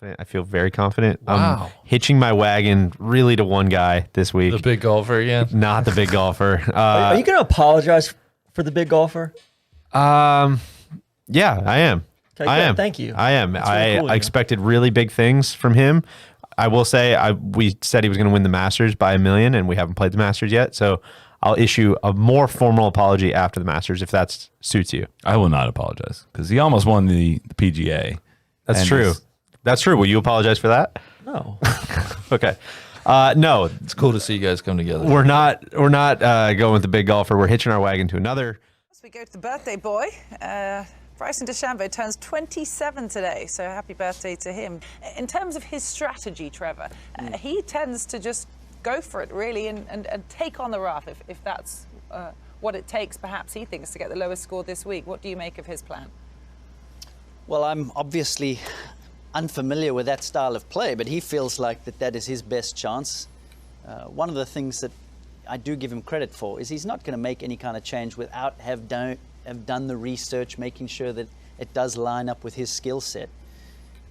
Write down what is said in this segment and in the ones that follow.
I feel very confident. Wow. I'm hitching my wagon really to one guy this week. The big golfer again? Not the big golfer. Are you going to apologize for the big golfer? Yeah, I am. Okay, I good. am. Thank you. I am. That's really cool, I expected really big things from him. I will say we said he was going to win the Masters by $1 million, and we haven't played the Masters yet. So I'll issue a more formal apology after the Masters if that suits you. I will not apologize because he almost won the PGA. That's true. That's true. Will you apologize for that? No. Okay. No, It's cool to see you guys come together. we're not going with the big golfer. We're hitching our wagon to another. As we go to the birthday boy, Bryson DeChambeau turns 27 today, so happy birthday to him. In terms of his strategy, Trevor, he tends to just go for it, really, and take on the rough if that's what it takes, perhaps he thinks, to get the lowest score this week. What do you make of his plan? Well, I'm obviously unfamiliar with that style of play, but he feels like that is his best chance. One of the things that I do give him credit for is he's not going to make any kind of change without have done the research, making sure that it does line up with his skill set.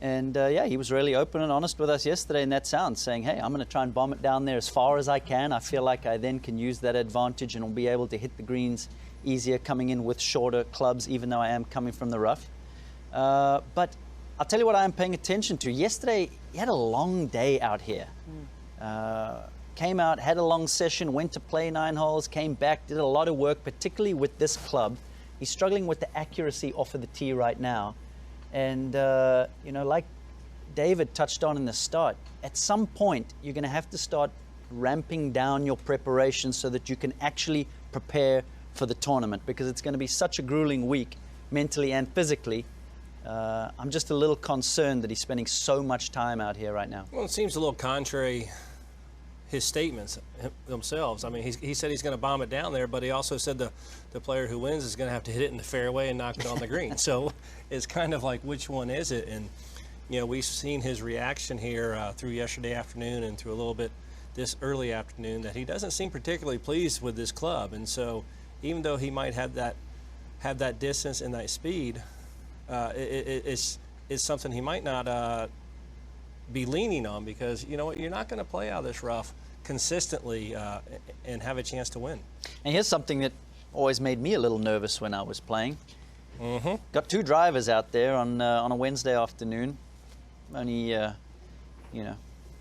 And yeah, he was really open and honest with us yesterday in that sound, saying, hey, I'm going to try and bomb it down there as far as I can. I feel like I then can use that advantage and will be able to hit the greens easier coming in with shorter clubs, even though I am coming from the rough. But I'll tell you what I am paying attention to. Yesterday, he had a long day out here. Came out, had a long session, went to play 9 holes, came back, did a lot of work, particularly with this club. He's struggling with the accuracy off of the tee right now. And, you know, like David touched on in the start, at some point, you're going to have to start ramping down your preparation so that you can actually prepare for the tournament, because it's going to be such a grueling week, mentally and physically. I'm just a little concerned that he's spending so much time out here right now. Well, it seems a little contrary, his statements themselves. I mean, he said he's going to bomb it down there, but he also said the player who wins is going to have to hit it in the fairway and knock it on the green. So it's kind of like, which one is it? And, you know, we've seen his reaction here through yesterday afternoon and through a little bit this early afternoon that he doesn't seem particularly pleased with this club. And so even though he might have that distance and that speed, it's something he might not be leaning on, because you know what, you're not going to play out of this rough consistently and have a chance to win. And here's something that always made me a little nervous when I was playing. Got 2 drivers out there on a Wednesday afternoon. Only, you know,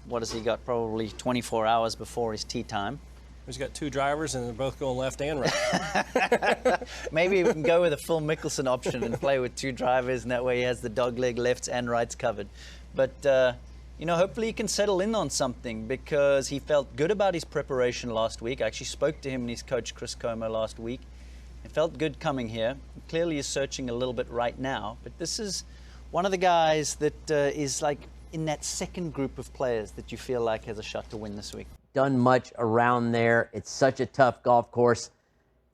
what has he got? Probably 24 hours before his tee time. He's got 2 drivers and they're both going left and right. Maybe we can go with a Phil Mickelson option and play with 2 drivers, and that way he has the dogleg lefts and rights covered. But, you know, hopefully he can settle in on something, because he felt good about his preparation last week. I actually spoke to him and his coach, Chris Como, last week. It felt good coming here. Clearly he's searching a little bit right now, but this is one of the guys that is like in that second group of players that you feel like has a shot to win this week. Done much around there. It's such a tough golf course.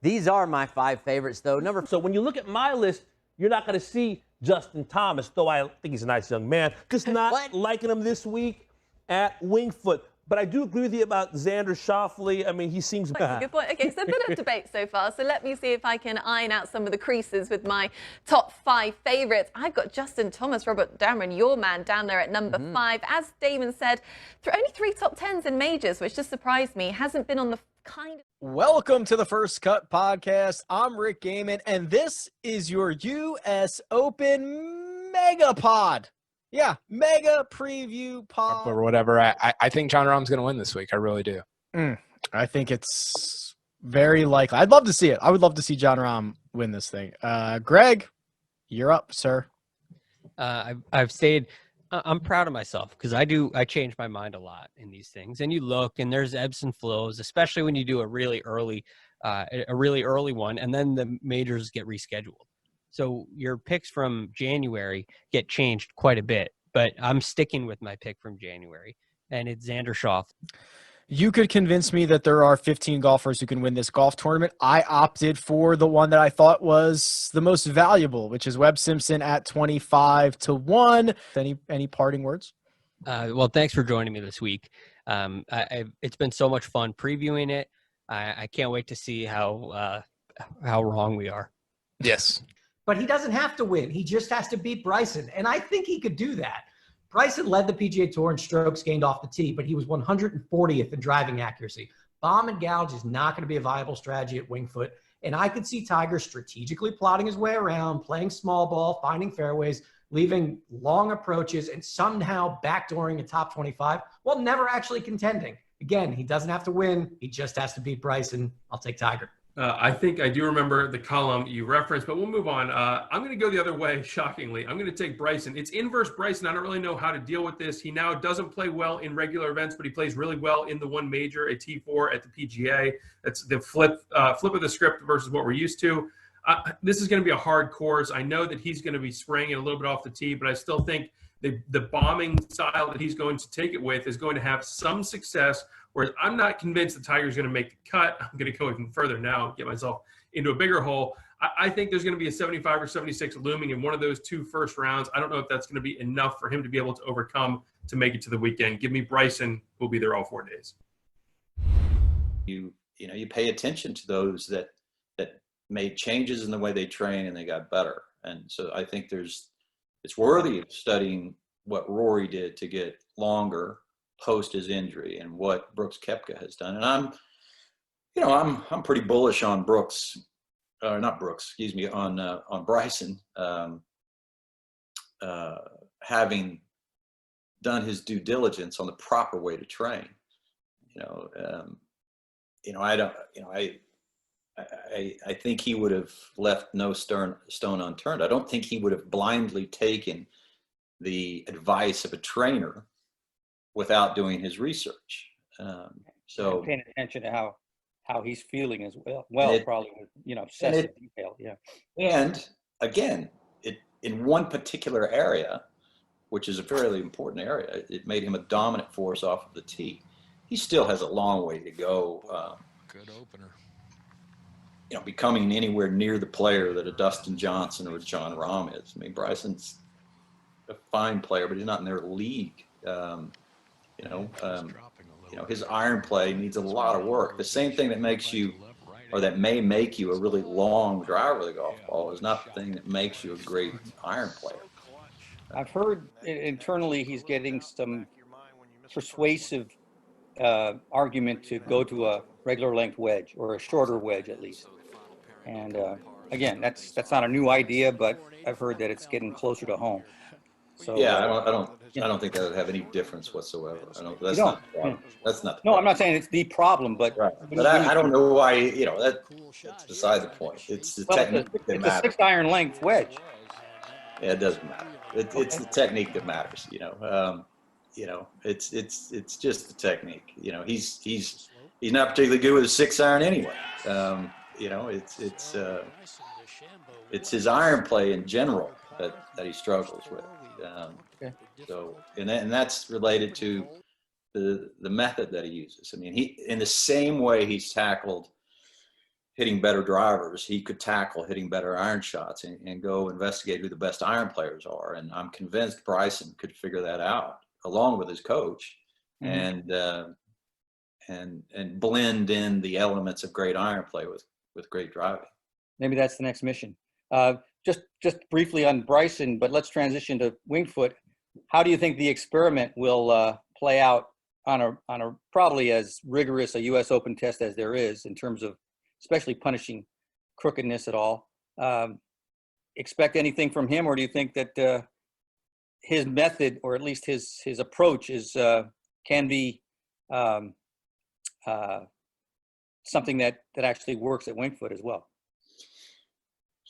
These are my 5 favorites, though. So when you look at my list, you're not going to see Justin Thomas, though I think he's a nice young man. Just not liking him this week at Wingfoot. But I do agree with you about Xander Schauffele. I mean, he seems That's a good point. Okay, so a bit of debate so far. So let me see if I can iron out some of the creases with my top 5 favorites. I've got Justin Thomas, Robert Dameron, your man, down there at number 5. As Damon said, only 3 top 10s in majors, which just surprised me. Hasn't been on the kind of... Welcome to the First Cut Podcast. I'm Rick Gaiman, and this is your U.S. Open Megapod. Yeah, mega preview pod. Or whatever. I think John Rahm's going to win this week. I really do. I think it's very likely. I'd love to see it. I would love to see John Rahm win this thing. Greg, you're up, sir. I've stayed. I'm proud of myself because I change my mind a lot in these things. And you look, and there's ebbs and flows, especially when you do a really early one, and then the majors get rescheduled. So your picks from January get changed quite a bit, but I'm sticking with my pick from January, and it's Xander Schauffele. You could convince me that there are 15 golfers who can win this golf tournament. I opted for the one that I thought was the most valuable, which is Webb Simpson at 25-1. Any parting words? Well, thanks for joining me this week. It's been so much fun previewing it. I can't wait to see how wrong we are. Yes. But he doesn't have to win. He just has to beat Bryson. And I think he could do that. Bryson led the PGA Tour in strokes gained off the tee, but he was 140th in driving accuracy. Bomb and gouge is not going to be a viable strategy at Winged Foot. And I could see Tiger strategically plotting his way around, playing small ball, finding fairways, leaving long approaches, and somehow backdooring a top 25 while never actually contending. Again, he doesn't have to win. He just has to beat Bryson. I'll take Tiger. I think I do remember the column you referenced, but we'll move on. I'm going to go the other way, shockingly. I'm going to take Bryson. It's inverse Bryson. I don't really know how to deal with this. He now doesn't play well in regular events, but he plays really well in the one major, a T4 at the PGA. That's the flip of the script versus what we're used to. This is going to be a hard course. I know that he's going to be spraying it a little bit off the tee, but I still think the bombing style that he's going to take it with is going to have some success, whereas I'm not convinced the Tiger's going to make the cut. I'm going to go even further now and get myself into a bigger hole. I think there's going to be a 75 or 76 looming in one of those two first rounds. I don't know if that's going to be enough for him to be able to overcome to make it to the weekend. Give me Bryson, who'll be there all 4 days. You pay attention to those that made changes in the way they train and they got better. And so I think it's worthy of studying what Rory did to get longer post his injury and what Brooks Koepka has done. And I'm pretty bullish on on Bryson, having done his due diligence on the proper way to train. I think he would have left no stone unturned. I don't think he would have blindly taken the advice of a trainer without doing his research. So paying attention to how he's feeling as well. Probably with obsessive detail. Yeah. And again, in one particular area, which is a fairly important area, it made him a dominant force off of the tee. He still has a long way to go. Good opener. Becoming anywhere near the player that a Dustin Johnson or a Jon Rahm is. I mean, Bryson's a fine player, but he's not in their league. His iron play needs a lot of work. The same thing that makes you, or that may make you a really long driver of the golf ball, is not the thing that makes you a great iron player. I've heard internally he's getting some persuasive argument to go to a regular length wedge or a shorter wedge at least. And again, that's not a new idea, but I've heard that it's getting closer to home. So yeah, I don't think that would have any difference whatsoever. That's not the problem. That's not. No, I'm not saying it's the problem, but right. But I don't know why. That's beside the point. It's the technique that matters. It's a 6-iron length wedge. Yeah, it doesn't matter. It's the technique that matters. It's just the technique. He's not particularly good with a 6-iron anyway. It's his iron play in general that he struggles with. So and that's related to the method that he uses. I mean, in the same way he's tackled hitting better drivers, he could tackle hitting better iron shots and go investigate who the best iron players are. And I'm convinced Bryson could figure that out along with his coach, and blend in the elements of great iron play with great driving. Maybe that's the next mission. Just briefly on Bryson, but let's transition to Winged Foot. How do you think the experiment will play out on a probably as rigorous a U.S. Open test as there is in terms of especially punishing crookedness at all? Expect anything from him, or do you think that his method, or at least his approach, can be something that actually works at Winged Foot as well?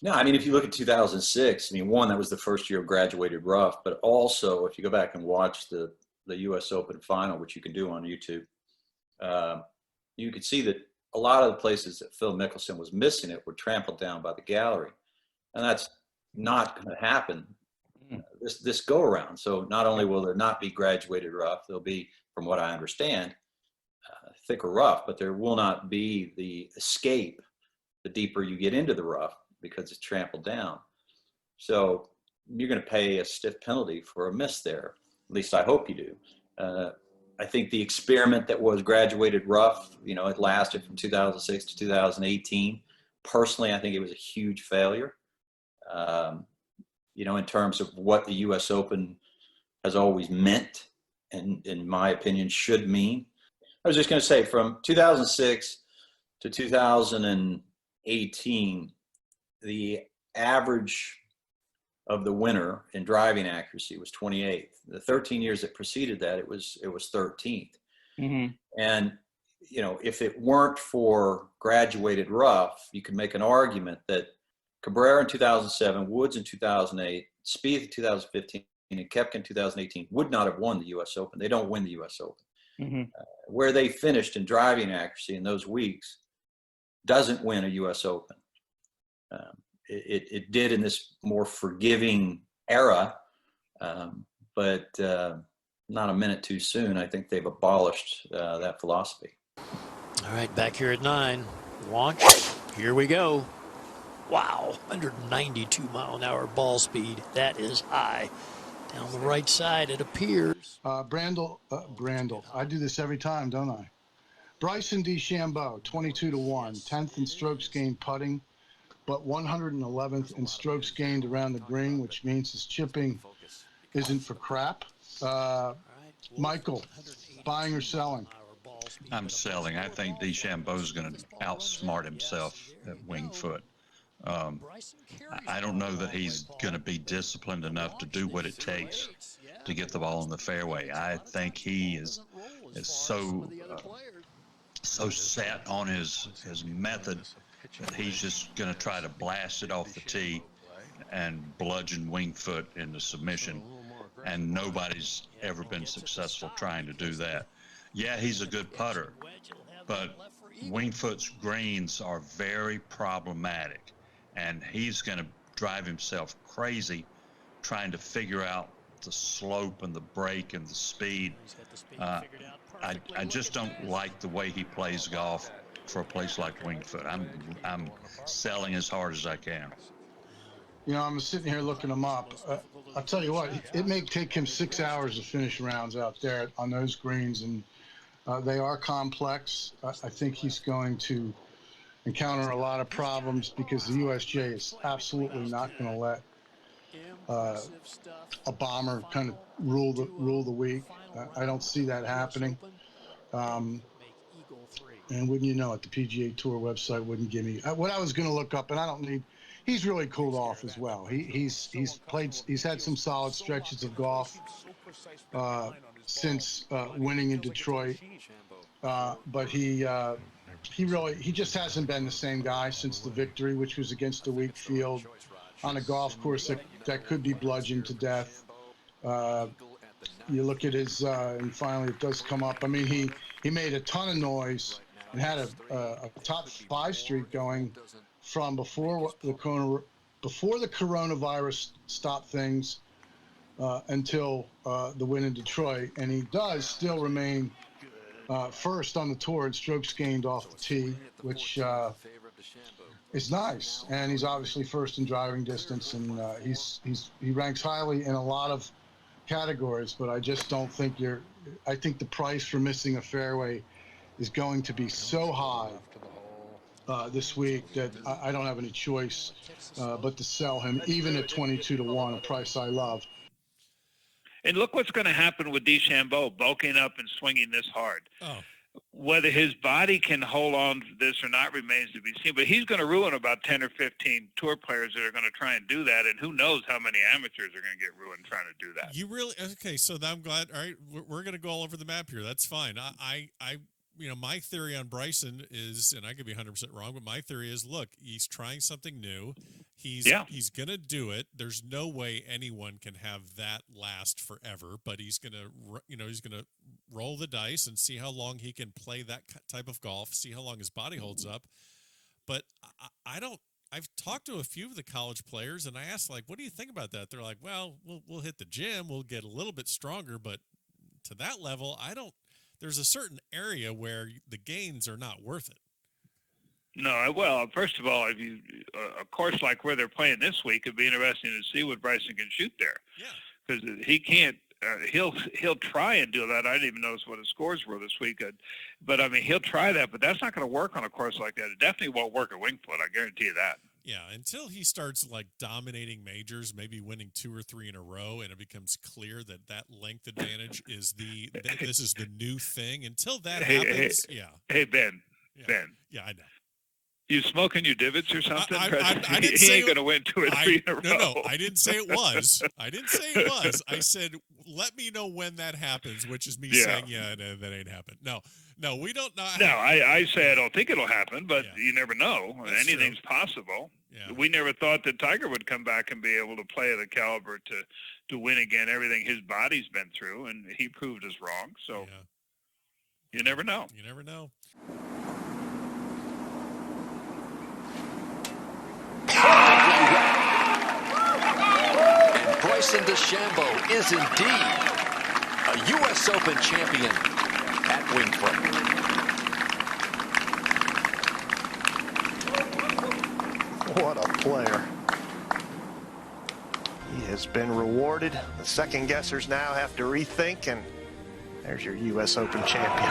No, I mean, if you look at 2006, one, that was the first year of graduated rough, but also if you go back and watch the U.S. Open final, which you can do on YouTube, you could see that a lot of the places that Phil Mickelson was missing it were trampled down by the gallery. And that's not going to happen this go around. So not only will there not be graduated rough, there'll be, from what I understand, thicker rough, but there will not be the escape the deeper you get into the rough because it's trampled down. So you're going to pay a stiff penalty for a miss there. At least I hope you do. I think the experiment that was graduated rough, it lasted from 2006 to 2018. Personally, I think it was a huge failure. In terms of what the U.S. Open has always meant, and in my opinion should mean. I was just going to say, from 2006 to 2018, the average of the winner in driving accuracy was 28th. The 13 years that preceded that, it was 13th. Mm-hmm. And if it weren't for graduated rough, you could make an argument that Cabrera in 2007, Woods in 2008, Spieth in 2015, and Koepka in 2018 would not have won the U.S. Open. They don't win the U.S. Open. Mm-hmm. Where they finished in driving accuracy in those weeks doesn't win a U.S. Open. It did in this more forgiving era, but not a minute too soon. I think they've abolished that philosophy. All right, back here at 9. Launch. Here we go. Wow, 192 mile an hour ball speed. That is high. Down the right side, it appears. Brandel. I do this every time, don't I? Bryson DeChambeau, 22-1, 10th in strokes gained putting, but 111th in strokes gained around the green, which means his chipping isn't for crap. Michael, buying or selling? I'm selling. I think DeChambeau's going to outsmart himself at Winged Foot. I don't know that he's going to be disciplined enough to do what it takes to get the ball in the fairway. I think he is so set on his method that he's just going to try to blast it off the tee and bludgeon Winged Foot into submission. And nobody's ever been successful trying to do that. Yeah, he's a good putter, but Winged Foot's greens are very problematic. And he's going to drive himself crazy trying to figure out the slope and the break and the speed. I just don't like the way he plays golf for a place like Winged Foot. I'm selling as hard as I can. I'm sitting here looking him up. I'll tell you what, it may take him 6 hours to finish rounds out there on those greens, and they are complex. I think he's going to encounter a lot of problems because the USJ is absolutely not going to let a bomber kind of rule the week. I don't see that happening. And wouldn't you know it, the PGA Tour website wouldn't give me what I was going to look up, and I don't need. He's really cooled off as well. He's had some solid stretches of golf since winning in Detroit, but he just hasn't been the same guy since the victory, which was against a weak field on a golf course that could be bludgeoned to death. You look at his, and finally it does come up. I mean, he made a ton of noise and had a top 5 streak going from before the coronavirus stopped things until the win in Detroit, and he does still remain first on the tour in strokes gained off the tee, which is nice. And he's obviously first in driving distance, and he ranks highly in a lot of categories. But I just don't think I think the price for missing a fairway is going to be so high this week that I don't have any choice but to sell him, even at 22-1, a price I love. And look what's going to happen with DeChambeau bulking up and swinging this hard. Whether his body can hold on to this or not remains to be seen, but he's going to ruin about 10 or 15 tour players that are going to try and do that, and who knows how many amateurs are going to get ruined trying to do that. You really okay? So I'm glad. All right, we're going to go all over the map here. That's fine. I my theory on Bryson is, and I could be 100% wrong, but my theory is, look, he's trying something new. He's going to do it. There's no way anyone can have that last forever, but he's going to roll the dice and see how long he can play that type of golf, see how long his body holds up. But I've talked to a few of the college players, and I asked, like, what do you think about that? They're like, well, we'll hit the gym, we'll get a little bit stronger, but to that level, there's a certain area where the gains are not worth it. No, well, first of all, if you a course like where they're playing this week, it'd be interesting to see what Bryson can shoot there. Yeah, because he can't. He'll try and do that. I didn't even notice what his scores were this week, but I mean, he'll try that, but that's not going to work on a course like that. It definitely won't work at Winged Foot. I guarantee you that. Yeah, until he starts like dominating majors, maybe winning 2 or 3 in a row, and it becomes clear that that length advantage is this is the new thing. Until that happens, Hey, Ben. Yeah. Ben. Yeah, I know. You smoking your divots or something? I didn't he say ain't going to win 2 or 3 in a row. No, I didn't say it was. I didn't say it was. I said, let me know when that happens, which is me saying, no, that ain't happened. No, we don't know. No, I say I don't think it'll happen, but you never know. That's Anything's possible. Yeah. We never thought that Tiger would come back and be able to play at the caliber to win again, everything his body's been through, and he proved us wrong. So you never know. You never know. And Bryson DeChambeau is indeed a U.S. Open champion at Winged Foot. What a player. He has been rewarded. The second guessers now have to rethink, and there's your U.S. Open champion.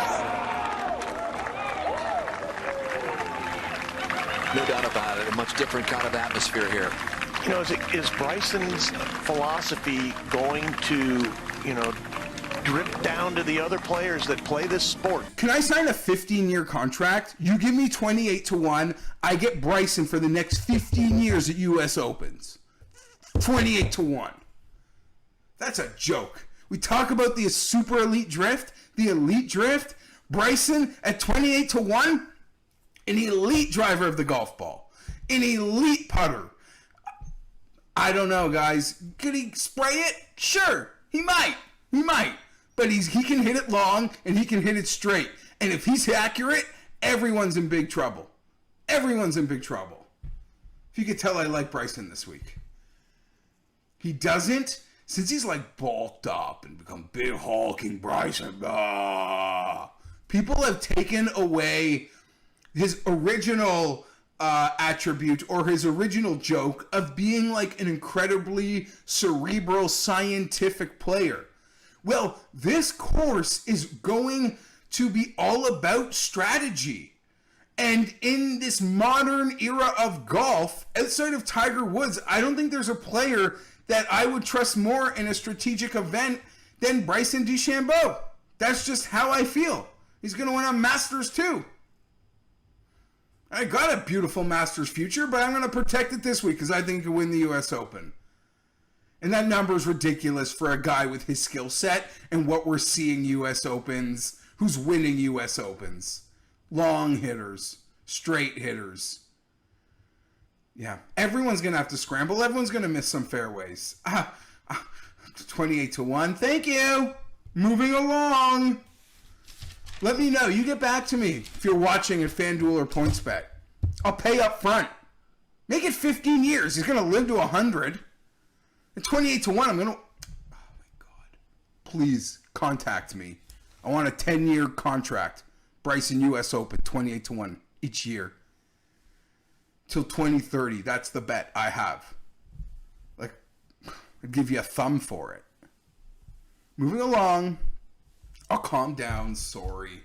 No doubt about it. A much different kind of atmosphere here. You know, is Bryson's philosophy going to, drip down to the other players that play this sport? Can I sign a 15-year contract? You give me 28-1, I get Bryson for the next 15 years at U.S. Opens. 28-1. That's a joke. We talk about the super elite drift, the elite drift. Bryson at 28-1, an elite driver of the golf ball, an elite putter. I don't know, guys. Could he spray it? Sure, he might. But he can hit it long and he can hit it straight. And if he's accurate, everyone's in big trouble. Everyone's in big trouble. If you could tell, I like Bryson this week. He doesn't, since he's like bulked up and become big hulking Bryson. People have taken away his original attribute or his original joke of being like an incredibly cerebral, scientific player. Well, this course is going to be all about strategy. And in this modern era of golf, outside of Tiger Woods, I don't think there's a player that I would trust more in a strategic event than Bryson DeChambeau. That's just how I feel. He's going to win on Masters too. I got a beautiful Masters future, but I'm going to protect it this week because I think he can win the U.S. Open. And that number is ridiculous for a guy with his skill set and what we're seeing U.S. Opens, who's winning U.S. Opens. Long hitters, straight hitters. Yeah, everyone's going to have to scramble. Everyone's going to miss some fairways. 28-1. Thank you. Moving along. Let me know. You get back to me if you're watching at FanDuel or PointsBet. I'll pay up front. Make it 15 years. He's going to live to 100. At 28-1, I'm going to... Oh, my God. Please contact me. I want a 10-year contract. Bryson U.S. Open, 28-1 each year. Till 2030. That's the bet I have. Like, I'd give you a thumb for it. Moving along. I'll calm down. Sorry.